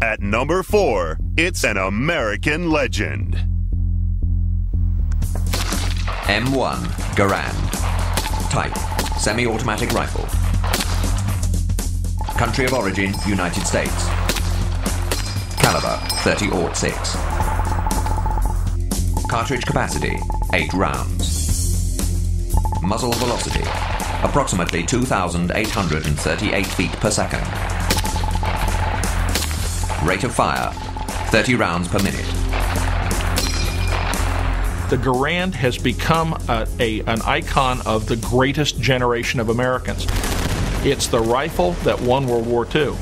At number 4, it's an American legend. M1 Garand. Type, semi-automatic rifle. Country of origin, United States. Caliber, .30-06. Cartridge capacity, 8 rounds. Muzzle velocity, approximately 2,838 feet per second. Rate of fire, 30 rounds per minute. The Garand has become an icon of the greatest generation of Americans. It's the rifle that won World War II.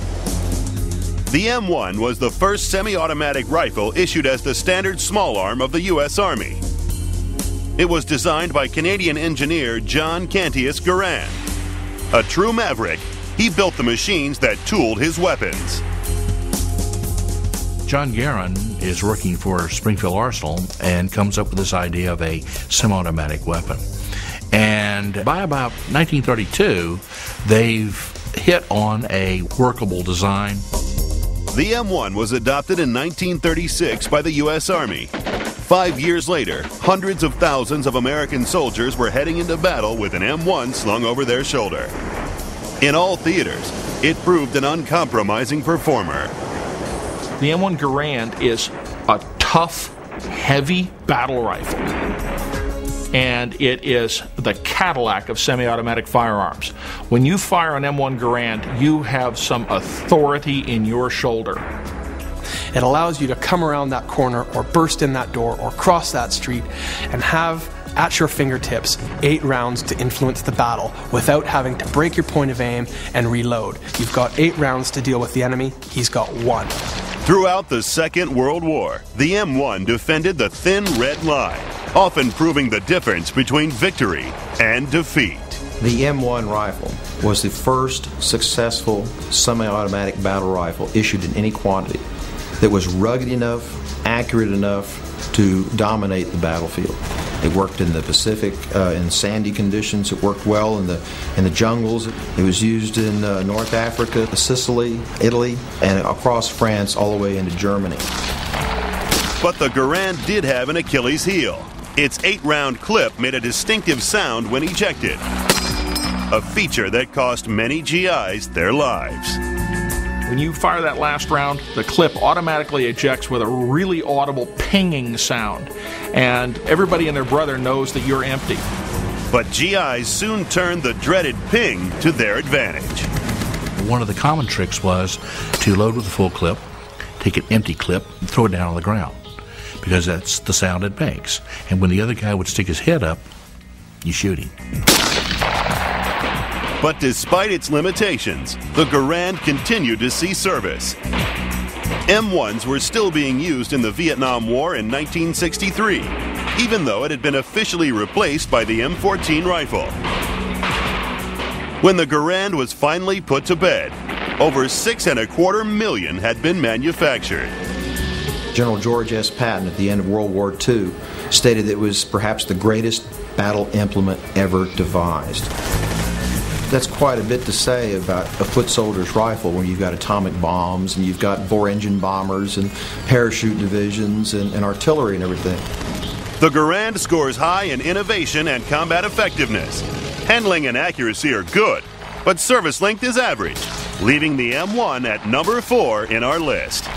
The M1 was the first semi-automatic rifle issued as the standard small arm of the U.S. Army. It was designed by Canadian engineer John Cantius Garand. A true maverick, he built the machines that tooled his weapons. John Garand is working for Springfield Arsenal and comes up with this idea of a semi-automatic weapon. And by about 1932, they've hit on a workable design. The M1 was adopted in 1936 by the U.S. Army. 5 years later, hundreds of thousands of American soldiers were heading into battle with an M1 slung over their shoulder. In all theaters, it proved an uncompromising performer. The M1 Garand is a tough, heavy battle rifle. And it is the Cadillac of semi-automatic firearms. When you fire an M1 Garand, you have some authority in your shoulder. It allows you to come around that corner or burst in that door or cross that street and have at your fingertips 8 rounds to influence the battle without having to break your point of aim and reload. You've got 8 rounds to deal with the enemy. He's got 1. Throughout the Second World War, the M1 defended the thin red line, often proving the difference between victory and defeat. The M1 rifle was the first successful semi-automatic battle rifle issued in any quantity that was rugged enough, accurate enough to dominate the battlefield. It worked in the Pacific in sandy conditions. It worked well in the jungles. It was used in North Africa, Sicily, Italy, and across France all the way into Germany. But the Garand did have an Achilles heel. Its 8-round clip made a distinctive sound when ejected, a feature that cost many GIs their lives. When you fire that last round, the clip automatically ejects with a really audible pinging sound, and everybody and their brother knows that you're empty. But GIs soon turned the dreaded ping to their advantage. One of the common tricks was to load with a full clip, take an empty clip, and throw it down on the ground, because that's the sound it makes. And when the other guy would stick his head up, you shoot him. But despite its limitations, the Garand continued to see service. M1s were still being used in the Vietnam War in 1963, even though it had been officially replaced by the M14 rifle. When the Garand was finally put to bed, over 6.25 million had been manufactured. General George S. Patton at the end of World War II stated that it was perhaps the greatest battle implement ever devised. That's quite a bit to say about a foot soldier's rifle when you've got atomic bombs and you've got 4-engine bombers and parachute divisions and artillery and everything. The Garand scores high in innovation and combat effectiveness. Handling and accuracy are good, but service length is average, leaving the M1 at number 4 in our list.